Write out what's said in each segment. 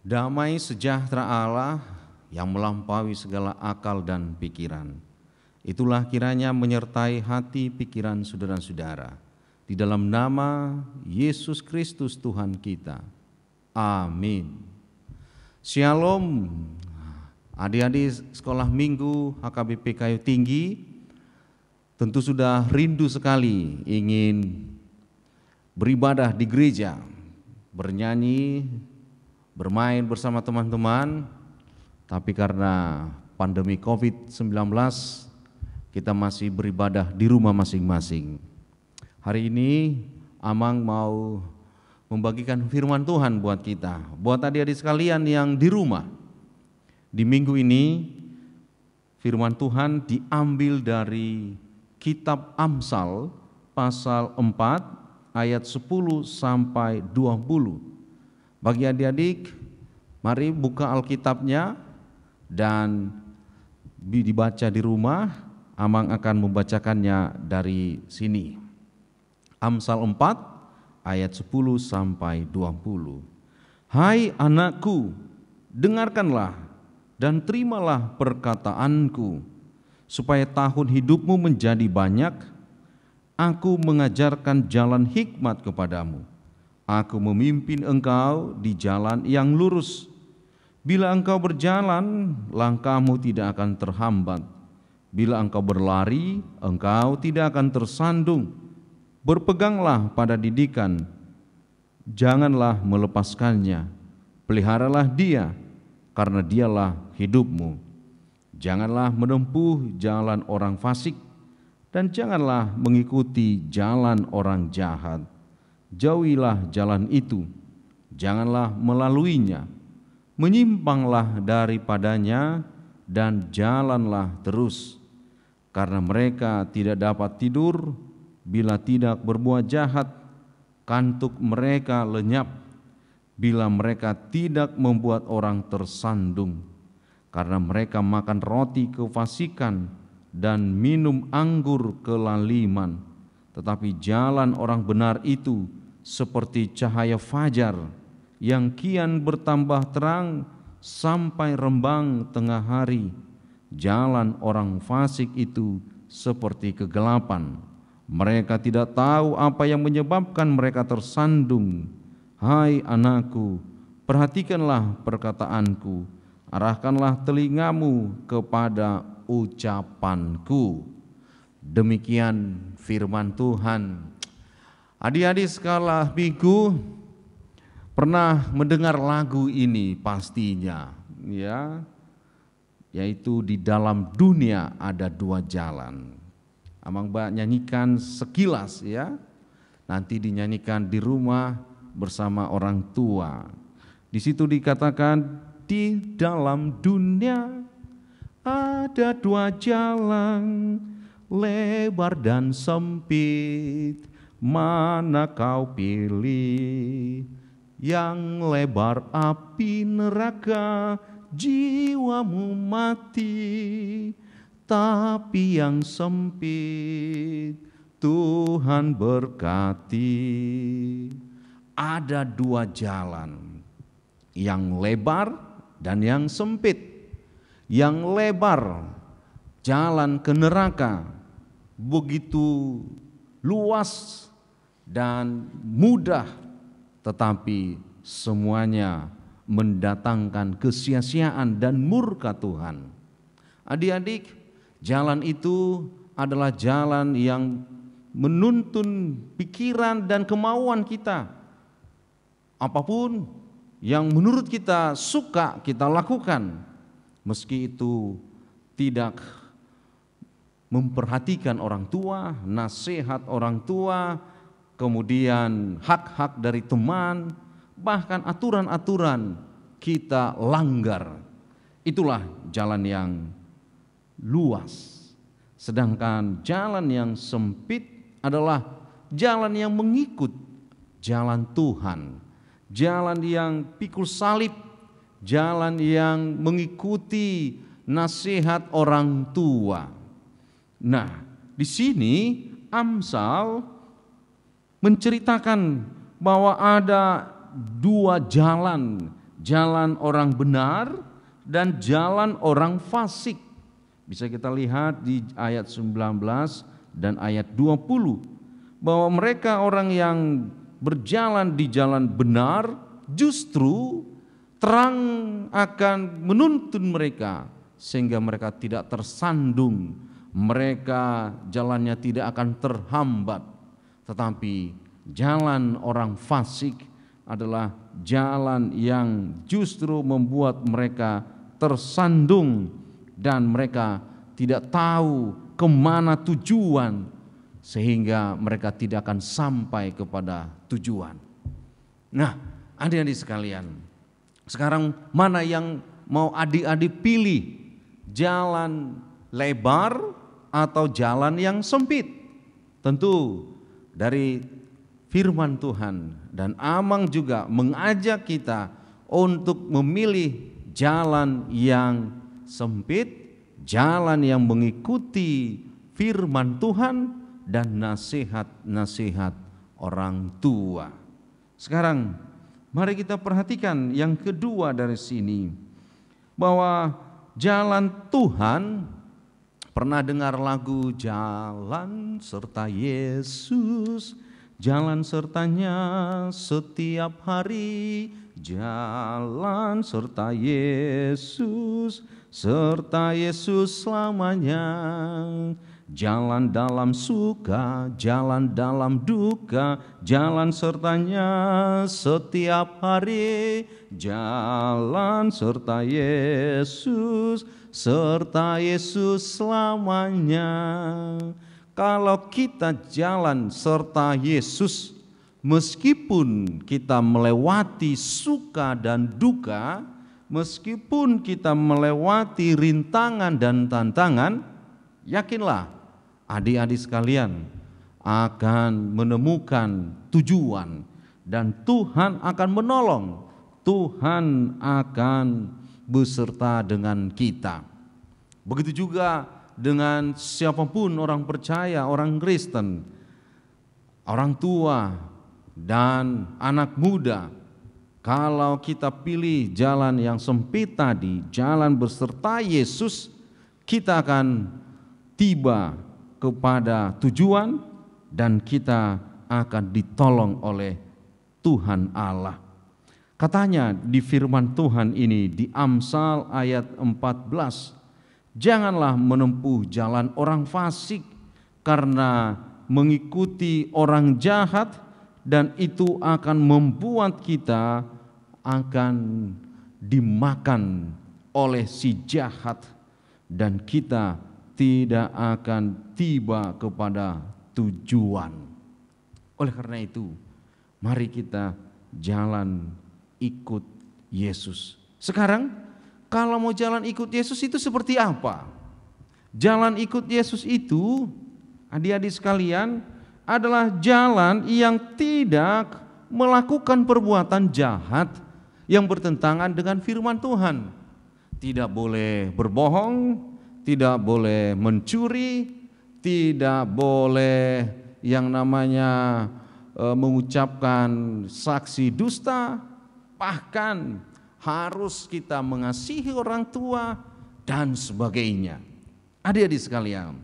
Damai sejahtera Allah yang melampaui segala akal dan pikiran, itulah kiranya menyertai hati pikiran saudara-saudara. Di dalam nama Yesus Kristus Tuhan kita. Amin. Shalom. Adik-adik sekolah minggu HKBP Kayu Tinggi tentu sudah rindu sekali ingin beribadah di gereja, bernyanyi, bermain bersama teman-teman, tapi karena pandemi COVID-19 kita masih beribadah di rumah masing-masing. Hari ini Amang mau membagikan firman Tuhan buat kita, buat adik-adik sekalian yang di rumah. Di minggu ini firman Tuhan diambil dari kitab Amsal pasal 4 ayat 10 sampai 20. Bagi adik-adik, mari buka Alkitabnya dan dibaca di rumah. Amang akan membacakannya dari sini. Amsal 4 ayat 10 sampai 20. Hai anakku, dengarkanlah dan terimalah perkataanku, supaya tahun hidupmu menjadi banyak. Aku mengajarkan jalan hikmat kepadamu. Aku memimpin engkau di jalan yang lurus. Bila engkau berjalan, langkahmu tidak akan terhambat. Bila engkau berlari, engkau tidak akan tersandung. Berpeganglah pada didikan, janganlah melepaskannya. Peliharalah dia, karena dialah hidupmu. Janganlah menempuh jalan orang fasik, dan janganlah mengikuti jalan orang jahat. Jauhilah jalan itu, janganlah melaluinya. Menyimpanglah daripadanya dan jalanlah terus. Karena mereka tidak dapat tidur bila tidak berbuat jahat, kantuk mereka lenyap bila mereka tidak membuat orang tersandung. Karena mereka makan roti kefasikan dan minum anggur kelaliman. Tetapi jalan orang benar itu seperti cahaya fajar yang kian bertambah terang sampai rembang tengah hari. Jalan orang fasik itu seperti kegelapan. Mereka tidak tahu apa yang menyebabkan mereka tersandung. Hai anakku, perhatikanlah perkataanku, arahkanlah telingamu kepada ucapanku. Demikian firman Tuhan. Adik-adik sekolah minggu pernah mendengar lagu ini pastinya, ya, yaitu di dalam dunia ada dua jalan. Amang nyanyikan sekilas, ya, nanti dinyanyikan di rumah bersama orang tua. Di situ dikatakan di dalam dunia ada dua jalan, lebar dan sempit, mana kau pilih? Yang lebar api neraka, jiwamu mati. Tapi yang sempit Tuhan berkati. Ada dua jalan, yang lebar dan yang sempit. Yang lebar jalan ke neraka, begitu luas dan mudah, tetapi semuanya mendatangkan kesia-siaan dan murka Tuhan. Adik-adik, jalan itu adalah jalan yang menuntun pikiran dan kemauan kita. Apapun yang menurut kita suka kita lakukan, meski itu tidak memperhatikan orang tua, nasihat orang tua, kemudian hak-hak dari teman, bahkan aturan-aturan kita langgar. Itulah jalan yang luas. Sedangkan jalan yang sempit adalah jalan yang mengikut jalan Tuhan, jalan yang pikul salib, jalan yang mengikuti nasihat orang tua. Nah, di sini Amsal menceritakan bahwa ada dua jalan jalan orang benar dan jalan orang fasik. Bisa kita lihat di ayat 19 dan ayat 20 bahwa mereka orang yang berjalan di jalan benar justru terang akan menuntun mereka sehingga mereka tidak tersandung, mereka jalannya tidak akan terhambat. Tetapi jalan orang fasik adalah jalan yang justru membuat mereka tersandung dan mereka tidak tahu kemana tujuan, sehingga mereka tidak akan sampai kepada tujuan. Nah, adik-adik sekalian, sekarang mana yang mau adik-adik pilih? Jalan lebar atau jalan yang sempit? Tentu dari firman Tuhan dan Amang juga mengajak kita untuk memilih jalan yang sempit, jalan yang mengikuti firman Tuhan dan nasihat-nasihat orang tua. Sekarang mari kita perhatikan yang kedua dari sini, bahwa jalan Tuhan, pernah dengar lagu Jalan Serta Yesus, jalan sertanya setiap hari, jalan serta Yesus selamanya. Jalan dalam suka, jalan dalam duka, jalan sertanya setiap hari, jalan serta Yesus selamanya. Kalau kita jalan serta Yesus, meskipun kita melewati suka dan duka, meskipun kita melewati rintangan dan tantangan, yakinlah adik-adik sekalian akan menemukan tujuan dan Tuhan akan menolong. Tuhan akan beserta dengan kita. Begitu juga dengan siapapun orang percaya, orang Kristen, orang tua dan anak muda. Kalau kita pilih jalan yang sempit tadi, jalan beserta Yesus, kita akan tiba kepada tujuan dan kita akan ditolong oleh Tuhan Allah. Katanya di firman Tuhan ini di Amsal ayat 14, janganlah menempuh jalan orang fasik karena mengikuti orang jahat, dan itu akan membuat kita akan dimakan oleh si jahat dan kita tidak akan tiba kepada tujuan. Oleh karena itu, mari kita jalan ikut Yesus. Sekarang, kalau mau jalan ikut Yesus itu seperti apa? Jalan ikut Yesus itu, adik-adik sekalian, adalah jalan yang tidak melakukan perbuatan jahat yang bertentangan dengan firman Tuhan. Tidak boleh berbohong, tidak boleh mencuri, tidak boleh yang namanya mengucapkan saksi dusta, bahkan harus kita mengasihi orang tua dan sebagainya. Adik-adik sekalian,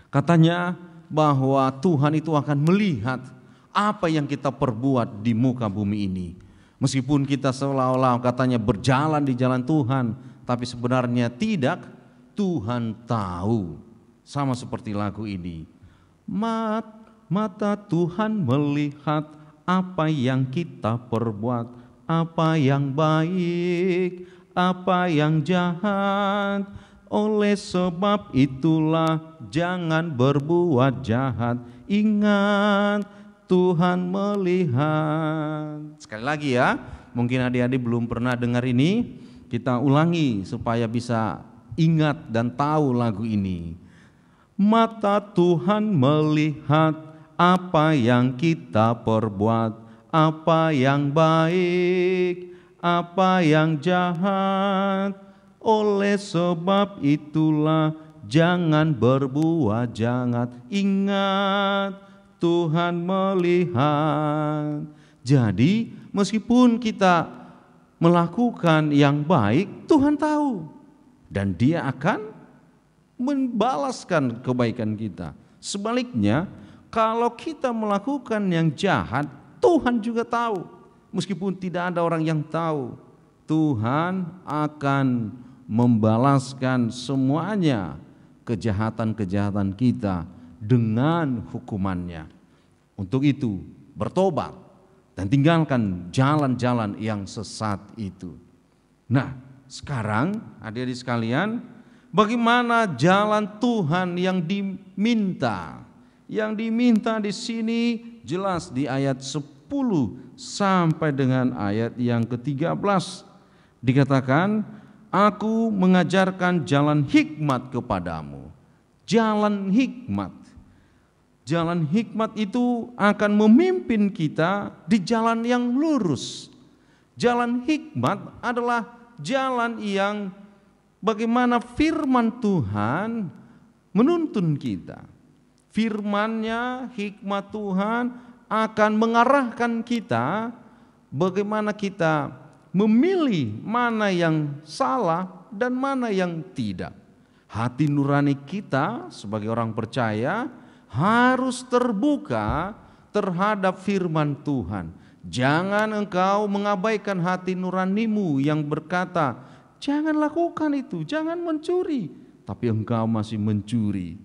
katanya bahwa Tuhan itu akan melihat apa yang kita perbuat di muka bumi ini. Meskipun kita seolah-olah katanya berjalan di jalan Tuhan, tapi sebenarnya tidak. Tuhan tahu, sama seperti lagu ini. Mata Tuhan melihat apa yang kita perbuat, apa yang baik, apa yang jahat. Oleh sebab itulah jangan berbuat jahat. Ingat, Tuhan melihat. Sekali lagi ya, mungkin adik-adik belum pernah dengar ini, kita ulangi supaya bisa ingat dan tahu lagu ini. Mata Tuhan melihat apa yang kita perbuat, apa yang baik, apa yang jahat. Oleh sebab itulah jangan berbuat jahat. Ingat, Tuhan melihat. Jadi meskipun kita melakukan yang baik, Tuhan tahu. Dan Dia akan membalaskan kebaikan kita. Sebaliknya, kalau kita melakukan yang jahat, Tuhan juga tahu. Meskipun tidak ada orang yang tahu, Tuhan akan membalaskan semuanya kejahatan-kejahatan kita dengan hukumannya. Untuk itu, bertobat dan tinggalkan jalan-jalan yang sesat itu. Nah, sekarang adik-adik sekalian, bagaimana jalan Tuhan yang diminta? Yang diminta di sini jelas di ayat 10 sampai dengan ayat yang ke-13. Dikatakan, aku mengajarkan jalan hikmat kepadamu. Jalan hikmat. Jalan hikmat itu akan memimpin kita di jalan yang lurus. Jalan hikmat adalah jalan yang bagaimana firman Tuhan menuntun kita. Firman-Nya, hikmat Tuhan akan mengarahkan kita bagaimana kita memilih mana yang salah dan mana yang tidak. Hati nurani kita sebagai orang percaya harus terbuka terhadap firman Tuhan. Jangan engkau mengabaikan hati nuranimu yang berkata, jangan lakukan itu, jangan mencuri, tapi engkau masih mencuri.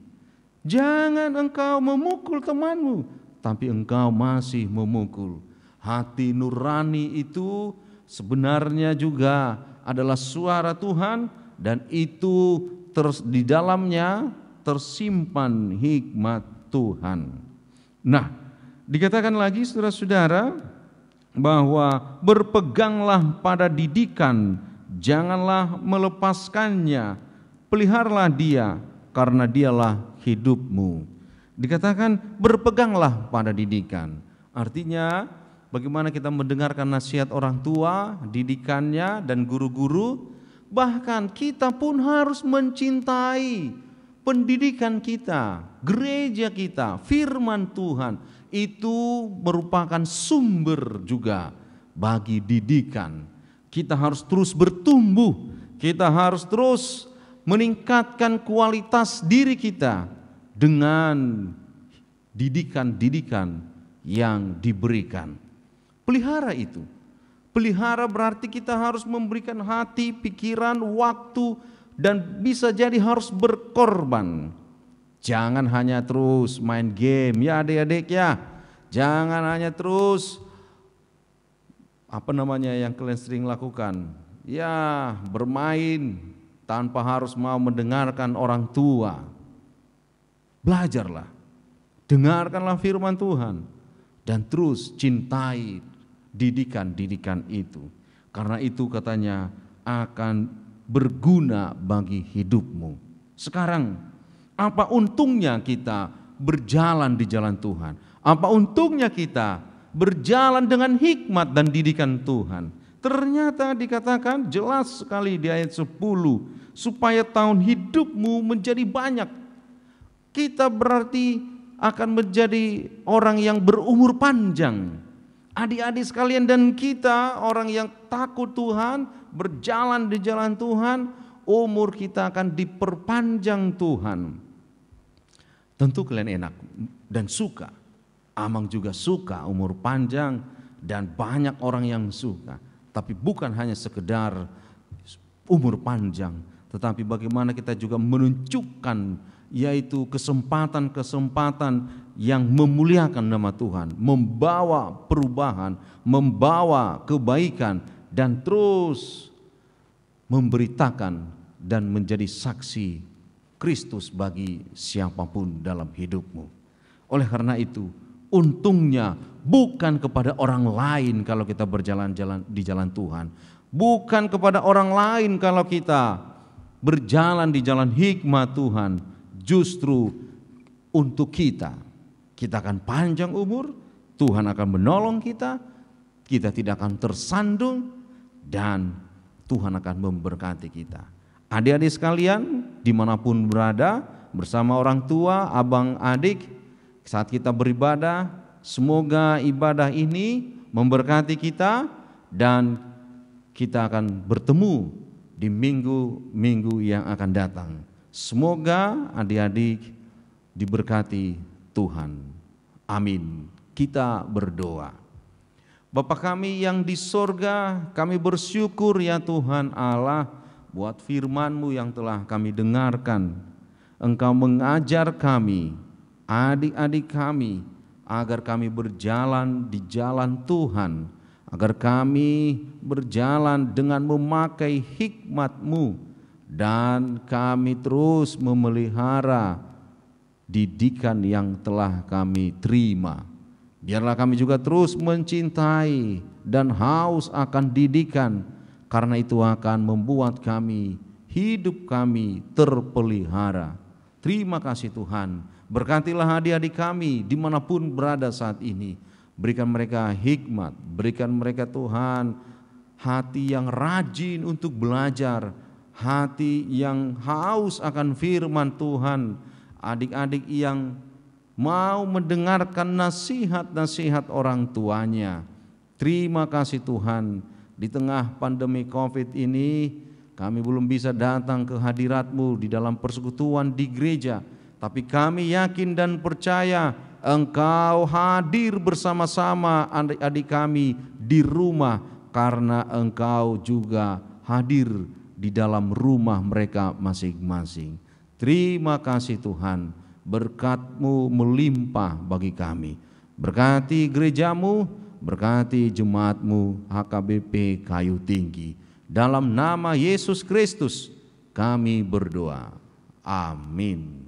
Jangan engkau memukul temanmu, tapi engkau masih memukul. Hati nurani itu sebenarnya juga adalah suara Tuhan, dan itu di dalamnya tersimpan hikmat Tuhan. Nah, dikatakan lagi saudara-saudara bahwa berpeganglah pada didikan, janganlah melepaskannya, peliharalah dia karena dialah hidupmu. Dikatakan berpeganglah pada didikan. Artinya bagaimana kita mendengarkan nasihat orang tua, didikannya dan guru-guru. Bahkan kita pun harus mencintai pendidikan kita, gereja kita, firman Tuhan. Itu merupakan sumber juga bagi didikan. Kita harus terus bertumbuh, kita harus terus meningkatkan kualitas diri kita dengan didikan-didikan yang diberikan. Pelihara itu. Pelihara berarti kita harus memberikan hati, pikiran, waktu, dan bisa jadi harus berkorban. Jangan hanya terus main game ya adik-adik ya. Jangan hanya terus yang kalian sering lakukan. Ya, bermain tanpa harus mau mendengarkan orang tua. Belajarlah, dengarkanlah firman Tuhan, dan terus cintai didikan-didikan itu. Karena itu katanya akan berguna bagi hidupmu. Sekarang, apa untungnya kita berjalan di jalan Tuhan? Apa untungnya kita berjalan dengan hikmat dan didikan Tuhan? Ternyata dikatakan jelas sekali di ayat 10, supaya tahun hidupmu menjadi banyak. Kita berarti akan menjadi orang yang berumur panjang. Adik-adik sekalian dan kita orang yang takut Tuhan, berjalan di jalan Tuhan, umur kita akan diperpanjang Tuhan. Tentu kalian enak dan suka. Amang juga suka umur panjang dan banyak orang yang suka. Tapi bukan hanya sekedar umur panjang, tetapi bagaimana kita juga menunjukkan yaitu kesempatan-kesempatan yang memuliakan nama Tuhan, membawa perubahan, membawa kebaikan, dan terus memberitakan dan menjadi saksi Kristus bagi siapapun dalam hidupmu. Oleh karena itu, untungnya bukan kepada orang lain kalau kita berjalan-jalan di jalan Tuhan, bukan kepada orang lain kalau kita berjalan di jalan hikmat Tuhan. Justru untuk kita akan panjang umur, Tuhan akan menolong kita, kita tidak akan tersandung, dan Tuhan akan memberkati kita. Adik-adik sekalian, dimanapun berada, bersama orang tua, abang, adik, saat kita beribadah, semoga ibadah ini memberkati kita dan kita akan bertemu di minggu-minggu yang akan datang. Semoga adik-adik diberkati Tuhan. Amin. Kita berdoa. Bapa kami yang di sorga, kami bersyukur ya Tuhan Allah buat firman-Mu yang telah kami dengarkan. Engkau mengajar kami, adik-adik kami, agar kami berjalan di jalan Tuhan, agar kami berjalan dengan memakai hikmat-Mu, dan kami terus memelihara didikan yang telah kami terima. Biarlah kami juga terus mencintai dan haus akan didikan, karena itu akan membuat hidup kami terpelihara. Terima kasih Tuhan, berkatilah adik-adik kami dimanapun berada saat ini. Berikan mereka hikmat, berikan mereka Tuhan hati yang rajin untuk belajar, hati yang haus akan firman Tuhan. Adik-adik yang mau mendengarkan nasihat-nasihat orang tuanya. Terima kasih Tuhan, di tengah pandemi COVID ini kami belum bisa datang ke hadirat-Mu di dalam persekutuan di gereja, tapi kami yakin dan percaya Engkau hadir bersama-sama adik-adik kami di rumah, karena Engkau juga hadir di dalam rumah mereka masing-masing. Terima kasih Tuhan, berkat-Mu melimpah bagi kami. Berkati gereja-Mu, berkati jemaat-Mu HKBP Kayu Tinggi. Dalam nama Yesus Kristus kami berdoa. Amin.